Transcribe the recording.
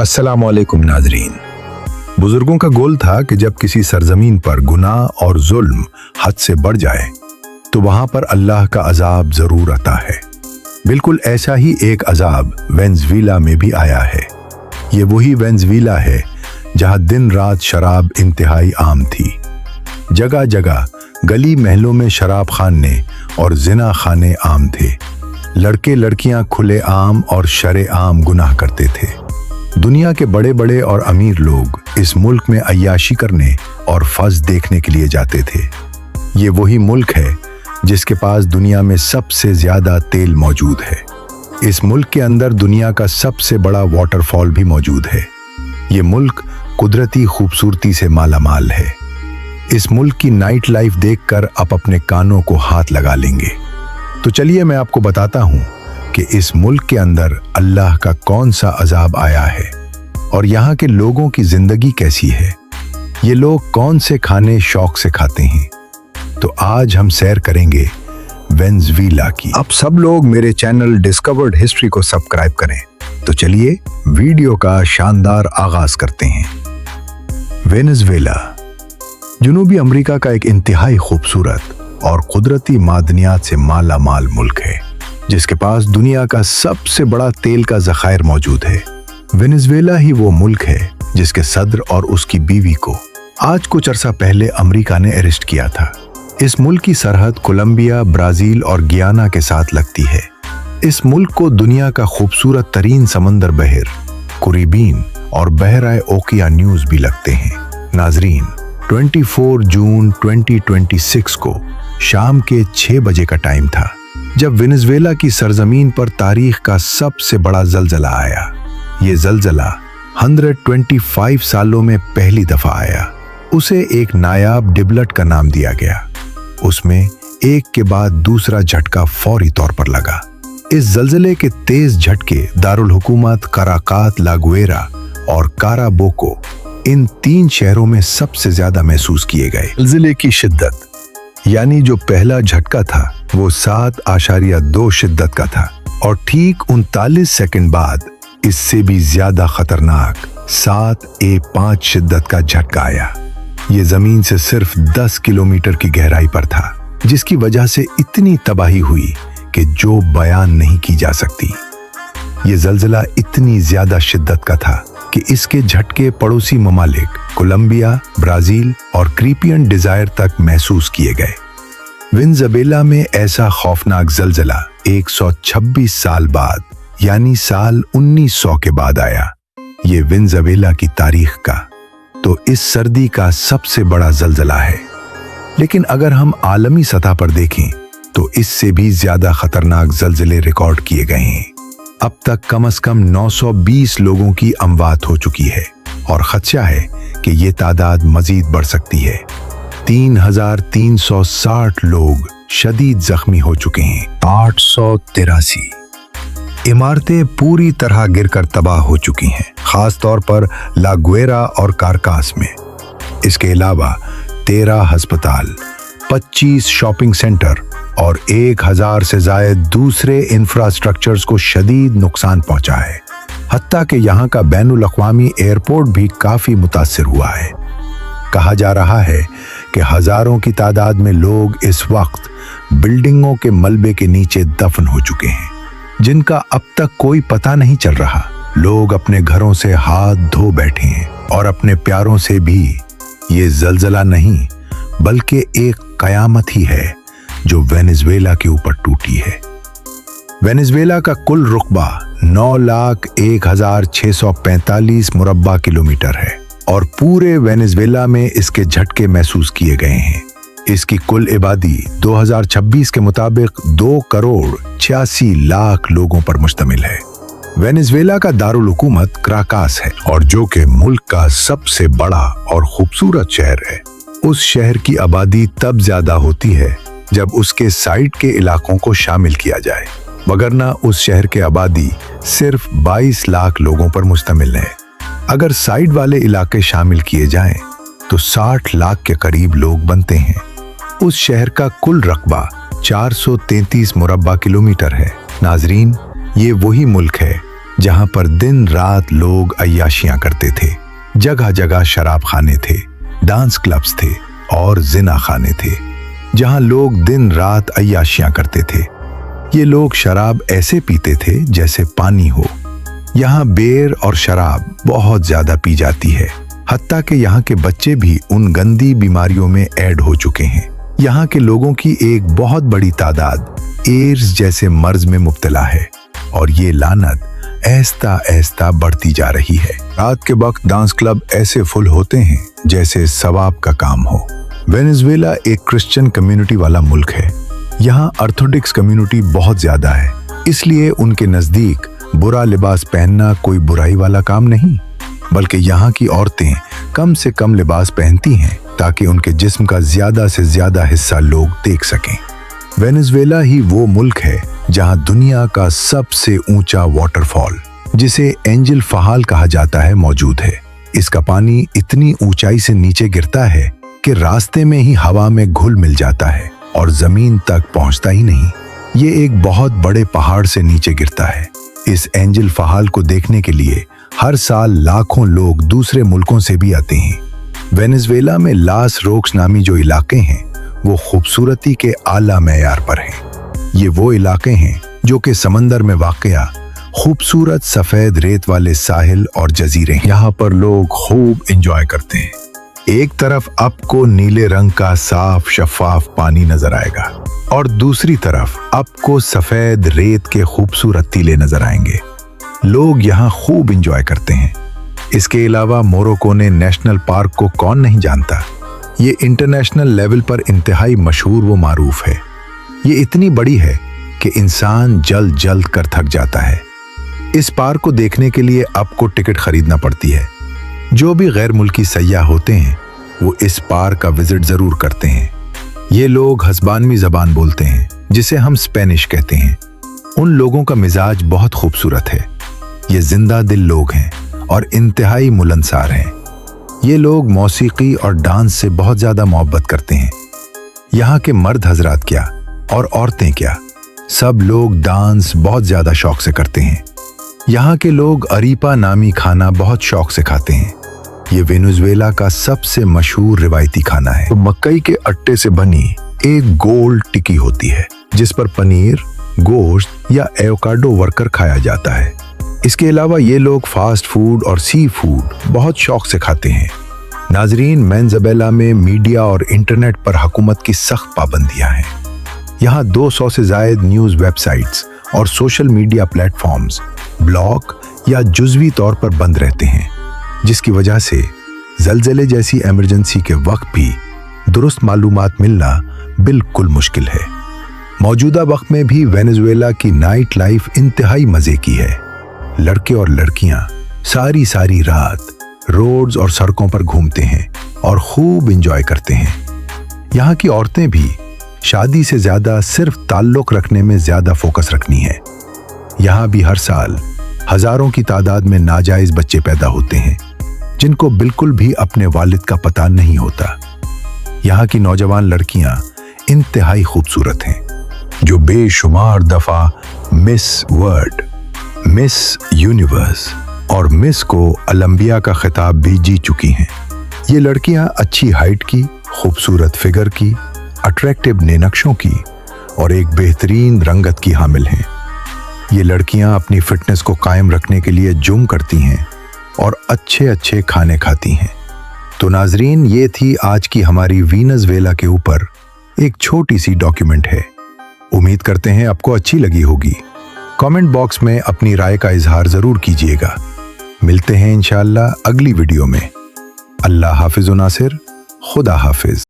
अस्सलाम वालेकुम नाजरीन। बुजुर्गों का गोल था कि जब किसी सरजमीन पर गुनाह और जुल्म हद से बढ़ जाए तो वहां पर अल्लाह का अजाब जरूर आता है। बिल्कुल ऐसा ही एक अजाब वेनेज़ुएला में भी आया है। ये वही वेनेज़ुएला है जहां दिन रात शराब इंतहाई आम थी। जगह जगह गली महलों में शराब खाने और जिना खाने आम थे। लड़के लड़कियां खुले आम और शरे आम गुनाह करते थे। दुनिया के बड़े बड़े और अमीर लोग इस मुल्क में अय्याशी करने और फज देखने के लिए जाते थे। ये वही मुल्क है जिसके पास दुनिया में सबसे ज्यादा तेल मौजूद है। इस मुल्क के अंदर दुनिया का सबसे बड़ा वाटरफॉल भी मौजूद है। ये मुल्क कुदरती खूबसूरती से मालामाल है। इस मुल्क की नाइट लाइफ देखकर आप अपने कानों को हाथ लगा लेंगे। तो चलिए मैं आपको बताता हूँ कि इस मुल्क के अंदर अल्लाह का कौन सा अजाब आया है और यहाँ के लोगों की जिंदगी कैसी है। ये लोग कौन से खाने शौक से खाते हैं। तो आज हम सैर करेंगे वेनेज़ुएला की। अब सब लोग मेरे चैनल डिस्कवर्ड हिस्ट्री को सब्सक्राइब करें। तो चलिए वीडियो का शानदार आगाज करते हैं। वेनेज़ुएला जनूबी अमेरिका का एक इंतहाई खूबसूरत और कुदरती मादनियात से माला माल मुल्क है, जिसके पास दुनिया का सबसे बड़ा तेल का ज़खायर मौजूद है। वेनेज़ुएला ही वो मुल्क है जिसके सदर और उसकी बीवी को आज कुछ अरसा पहले अमेरिका ने अरेस्ट किया था। इस मुल्क की सरहद कोलंबिया, ब्राजील और गियाना के साथ लगती है। इस मुल्क को दुनिया का खूबसूरत तरीन समंदर बहर कैरिबियन और बहराए ओकियानूस भी लगते हैं। नाजरीन, 24 जून 2026 को शाम के 6 बजे का टाइम था जब वेनेज़ुएला की सरजमीन पर तारीख का सबसे बड़ा जलजला आया। ये जलजला 125 सालों में पहली दफा आया। उसे एक नायाब डिबलट का नाम दिया गया। उसमें एक के बाद दूसरा झटका फौरी तौर पर लगा। इस जलजले के तेज झटके दारुल हुकूमत काराकात, लागुएरा और काराबोको, इन 3 शहरों में सबसे ज्यादा महसूस किए गए। जलजले की शिद्दत यानी जो पहला झटका था वो 7.2 शिद्दत का था और ठीक 39 सेकंड बाद इससे भी ज्यादा खतरनाक 7.5 शिद्दत का झटका आया। ये जमीन से सिर्फ 10 किलोमीटर की गहराई पर था, जिसकी वजह से इतनी तबाही हुई कि जो बयान नहीं की जा सकती। ये जलजला इतनी ज्यादा शिद्दत का था कि इसके झटके पड़ोसी ममालिक कोलंबिया, ब्राजील और कैरिबियन डिजायर तक महसूस किए गए। वेनेज़ुएला में ऐसा खौफनाक जलजला 126 साल बाद यानी साल 1900 के बाद आया। ये वेनेज़ुएला की तारीख का तो इस सर्दी का सबसे बड़ा जलजला है। लेकिन अगर हम आलमी सतह पर देखें तो इससे भी ज्यादा खतरनाक जलजले रिकॉर्ड किए गए हैं। अब तक कम से कम 920 लोगों की अमवात हो चुकी है और खदशा है कि ये तादाद मजीद बढ़ सकती है। 3360 लोग शदीद जख्मी हो चुके हैं। 883 इमारतें पूरी तरह गिरकर तबाह हो चुकी हैं, खास तौर पर लागुएरा और कारकास में। इसके अलावा 13 अस्पताल, 25 शॉपिंग सेंटर और 1000 से जायद दूसरे इंफ्रास्ट्रक्चर्स को शदीद नुकसान पहुंचा है। हत्ता कि यहाँ का बैनुल अक़वामी एयरपोर्ट भी काफी मुतासिर हुआ है। कहा जा रहा है कि हजारों की तादाद में लोग इस वक्त बिल्डिंगों के मलबे के नीचे दफन हो चुके हैं, जिनका अब तक कोई पता नहीं चल रहा। लोग अपने घरों से हाथ धो बैठे हैं और अपने प्यारों से भी। ये जलजला नहीं बल्कि एक कयामत ही है जो वेनेज़ुएला के ऊपर टूटी है। वेनेज़ुएला का कुल रुकबा 9,01,645 मुरब्बा किलोमीटर है और पूरे वेनेज़ुएला में इसके झटके महसूस किए गए हैं। इसकी कुल आबादी 2026 के मुताबिक 2,86,00,000 लोगों पर मुश्तमिल है। वेनेज़ुएला का दारुल हुकूमत काराकास है और जो कि मुल्क का सबसे बड़ा और खूबसूरत शहर है। उस शहर की आबादी तब ज्यादा होती है जब उसके साइड के इलाकों को शामिल किया जाए, वगरना उस शहर की आबादी सिर्फ 22 लाख लोगों पर मुश्तमिल है। अगर साइड वाले इलाके शामिल किए जाएं तो 60 लाख के करीब लोग बनते हैं। उस शहर का कुल रकबा 433 मुरब्बा किलोमीटर है। नाजरीन, ये वही मुल्क है जहां पर दिन रात लोग अय्याशियां करते थे। जगह जगह शराब खाने थे, डांस क्लब्स थे और जिना खाने थे, जहां लोग दिन रात अय्याशियां करते थे। ये लोग शराब ऐसे पीते थे जैसे पानी हो। यहाँ बेर और शराब बहुत ज्यादा पी जाती है, हत्ता कि यहाँ के बच्चे भी उन गंदी बीमारियों में ऐड हो चुके हैं। यहाँ के लोगों की एक बहुत बड़ी तादाद एड्स जैसे मर्ज में मुब्तला है और ये लानत ऐस्ता ऐस्ता बढ़ती जा रही है। रात के वक्त डांस क्लब ऐसे फुल होते हैं जैसे सवाब का काम हो। वेनेजुएला एक क्रिश्चियन कम्युनिटी वाला मुल्क है। यहाँ ऑर्थोडॉक्स कम्युनिटी बहुत ज्यादा है, इसलिए उनके नजदीक बुरा लिबास पहनना कोई बुराई वाला काम नहीं, बल्कि यहाँ की औरतें कम से कम लिबास पहनती हैं ताकि उनके जिस्म का ज्यादा से ज्यादा हिस्सा लोग देख सकें। वेनेजुएला ही वो मुल्क है जहाँ दुनिया का सबसे ऊंचा वाटरफॉल, जिसे एंजल फहाल कहा जाता है, मौजूद है। इसका पानी इतनी ऊंचाई से नीचे गिरता है कि रास्ते में ही हवा में घुल मिल जाता है और जमीन तक पहुंचता ही नहीं। ये एक बहुत बड़े पहाड़ से नीचे गिरता है। इस एंजल फहाल को देखने के लिए हर साल लाखों लोग दूसरे मुल्कों से भी आते हैं। वेनेजुएला में लास रोक्स नामी जो इलाके हैं वो खूबसूरती के आला मेयार पर हैं। ये वो इलाके हैं जो कि समंदर में वाक़या खूबसूरत सफेद रेत वाले साहिल और जजीरे हैं। यहाँ पर लोग खूब एंजॉय करते हैं। एक तरफ आपको नीले रंग का साफ शफाफ पानी नजर आएगा और दूसरी तरफ आपको सफेद रेत के खूबसूरत टीले नजर आएंगे। लोग यहाँ खूब एंजॉय करते हैं। इसके अलावा मोरक्को नेशनल पार्क को कौन नहीं जानता। ये इंटरनेशनल लेवल पर इंतहाई मशहूर व मारूफ है। ये इतनी बड़ी है कि इंसान जल्द जल्द कर थक जाता है। इस पार्क को देखने के लिए आपको टिकट खरीदना पड़ती है। जो भी गैर मुल्की सयाह होते हैं वो इस पार्क का विजिट जरूर करते हैं। ये लोग हस्बानवी जबान बोलते हैं, जिसे हम स्पेनिश कहते हैं। उन लोगों का मिजाज बहुत खूबसूरत है। ये जिंदा दिल लोग हैं और इंतहाई मुलनसार हैं। ये लोग मौसीकी और डांस से बहुत ज्यादा मोहब्बत करते हैं। यहाँ के मर्द हजरात क्या और औरतें क्या, सब लोग डांस बहुत ज्यादा शौक से करते हैं। यहाँ के लोग अरीपा नामी खाना बहुत शौक से खाते हैं। ये वेनेजुएला का सबसे मशहूर रिवायती खाना है। तो मकई के आटे से बनी एक गोल टिक्की होती है, जिस पर पनीर, गोश्त या एवोकाडो वर्कर खाया जाता है। इसके अलावा ये लोग फास्ट फूड और सी फूड बहुत शौक से खाते हैं। नाजरीन, वेनेजुएला में मीडिया और इंटरनेट पर हुकूमत की सख्त पाबंदियां हैं। यहाँ 200 से ज्यादा न्यूज वेबसाइट्स और सोशल मीडिया प्लेटफॉर्म्स ब्लॉक या जुज़वी तौर पर बंद रहते हैं, जिसकी वजह से ज़लज़ले जैसी इमरजेंसी के वक्त भी दुरुस्त मालूमात मिलना बिल्कुल मुश्किल है। मौजूदा वक्त में भी वेनेजुएला की नाइट लाइफ इंतहाई मज़े की है। लड़के और लड़कियां सारी सारी रात रोड्स और सड़कों पर घूमते हैं और खूब एंजॉय करते हैं। यहाँ की औरतें भी शादी से ज़्यादा सिर्फ ताल्लुक़ रखने में ज़्यादा फोकस रखनी है। यहाँ भी हर साल हजारों की तादाद में नाजायज बच्चे पैदा होते हैं, जिनको बिल्कुल भी अपने वालिद का पता नहीं होता। यहाँ की नौजवान लड़कियां इंतहाई खूबसूरत हैं, जो बेशुमार दफा मिस वर्ल्ड, मिस यूनिवर्स और मिस को ओलंपिया का खिताब भी जीत चुकी हैं। ये लड़कियां अच्छी हाइट की, खूबसूरत फिगर की, अट्रैक्टिव नक्शों की और एक बेहतरीन रंगत की हामिल हैं। ये लड़कियां अपनी फिटनेस को कायम रखने के लिए जिम करती हैं और अच्छे अच्छे खाने खाती हैं। तो नाजरीन, ये थी आज की हमारी वेनेजुएला के ऊपर एक छोटी सी डॉक्यूमेंट है। उम्मीद करते हैं आपको अच्छी लगी होगी। कमेंट बॉक्स में अपनी राय का इजहार जरूर कीजिएगा। मिलते हैं इंशाअल्लाह अगली वीडियो में। अल्लाह हाफिज़ नासिर, खुदा हाफिज।